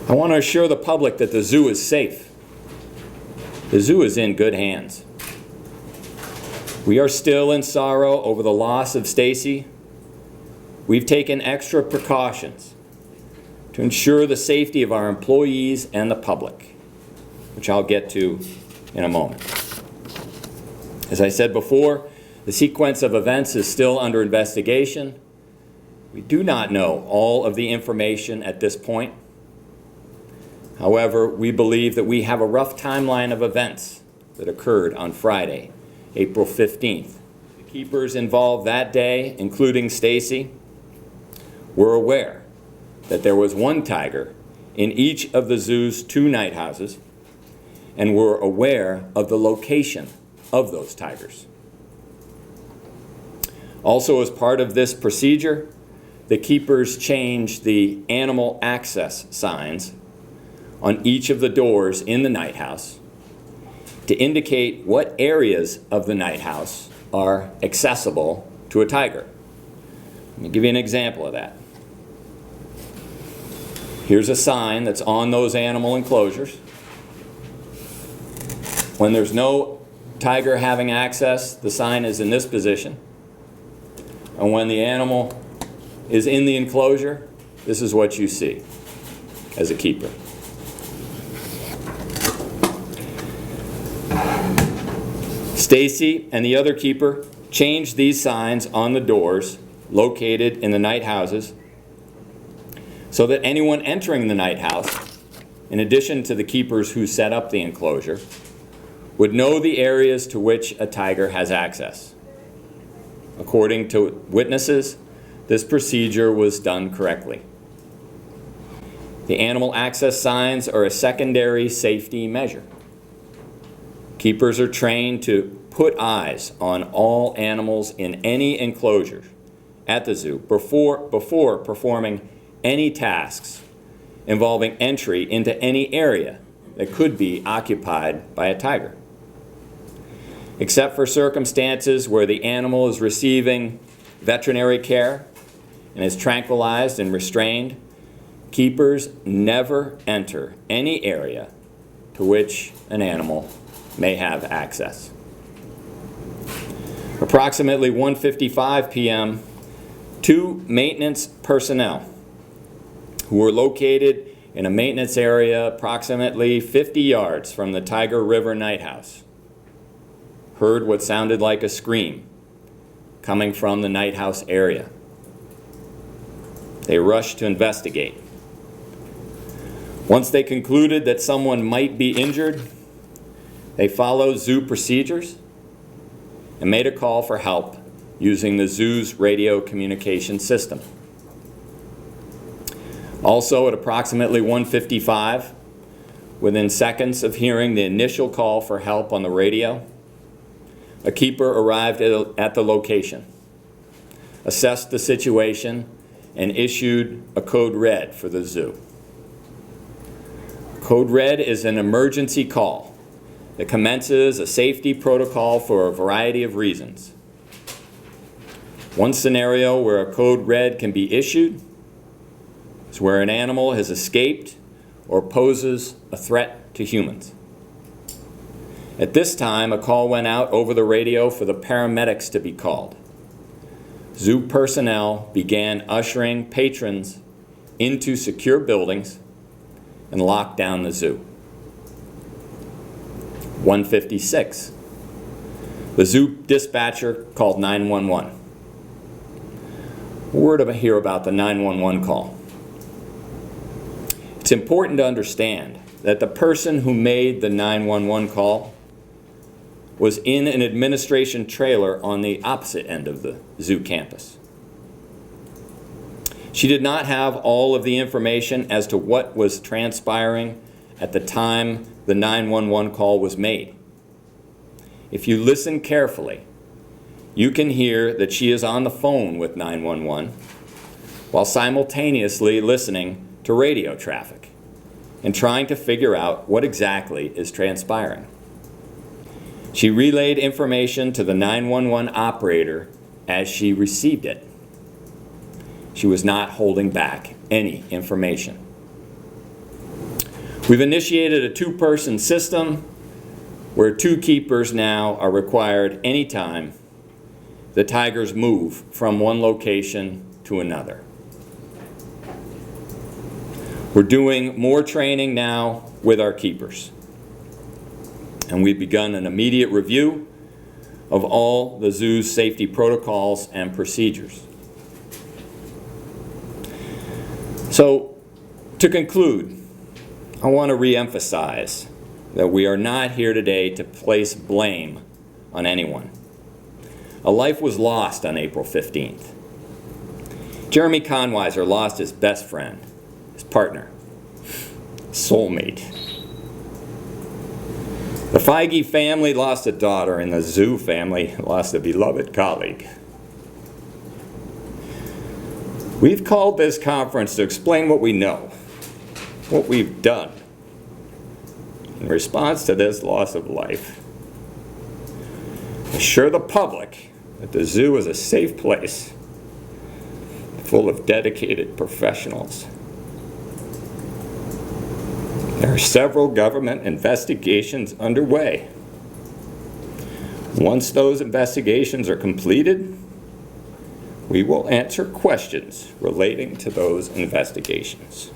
I want to assure the public that the zoo is safe. The zoo is in good hands. We are still in sorrow over the loss of Stacey. We've taken extra precautions to ensure the safety of our employees and the public, which I'll get to in a moment. As I said before, the sequence of events is still under investigation. We do not know all of the information at this point. However, we believe that we have a rough timeline of events that occurred on Friday, April 15th. The keepers involved that day, including Stacey, were aware that there was one tiger in each of the zoo's 2 night houses and were aware of the location of those tigers. Also, as part of this procedure, the keepers changed the animal access signs on each of the doors in the night house to indicate what areas of the night house are accessible to a tiger. Let me give you an example of that. Here's a sign that's on those animal enclosures. When there's no tiger having access, the sign is in this position. And when the animal is in the enclosure, this is what you see as a keeper. Stacey and the other keeper changed these signs on the doors located in the night houses so that anyone entering the night house, in addition to the keepers who set up the enclosure, would know the areas to which a tiger has access. According to witnesses, this procedure was done correctly. The animal access signs are a secondary safety measure. Keepers are trained to put eyes on all animals in any enclosure at the zoo before performing any tasks involving entry into any area that could be occupied by a tiger. Except for circumstances where the animal is receiving veterinary care and is tranquilized and restrained, keepers never enter any area to which an animal may have access. Approximately 1:55 p.m., 2 maintenance personnel who were located in a maintenance area approximately 50 yards from the Tiger River Night House heard what sounded like a scream coming from the night house area. They rushed to investigate. Once they concluded that someone might be injured, they followed zoo procedures and made a call for help using the zoo's radio communication system. Also, at approximately 1:55, within seconds of hearing the initial call for help on the radio, a keeper arrived at the location, assessed the situation, and issued a code red for the zoo. Code red is an emergency call that commences a safety protocol for a variety of reasons. One scenario where a code red can be issued is where an animal has escaped or poses a threat to humans. At this time, a call went out over the radio for the paramedics to be called. Zoo personnel began ushering patrons into secure buildings and locked down the zoo. 1:56. The zoo dispatcher called 911. A word here about the 911 call. It's important to understand that the person who made the 911 call was in an administration trailer on the opposite end of the zoo campus. She did not have all of the information as to what was transpiring at the time the 911 call was made. If you listen carefully, you can hear that she is on the phone with 911 while simultaneously listening to radio traffic and trying to figure out what exactly is transpiring. She relayed information to the 911 operator as she received it. She was not holding back any information. We've initiated a 2-person system where 2 keepers now are required anytime the tigers move from one location to another. We're doing more training now with our keepers. And we've begun an immediate review of all the zoo's safety protocols and procedures. So, to conclude, I want to re-emphasize that we are not here today to place blame on anyone. A life was lost on April 15th. Jeremy Konwiser lost his best friend, his partner, soulmate. The Feige family lost a daughter, and the Zoo family lost a beloved colleague. We've called this conference to explain what we know, what we've done in response to this loss of life. Assure the public that the zoo is a safe place, full of dedicated professionals. There are several government investigations underway. Once those investigations are completed, we will answer questions relating to those investigations.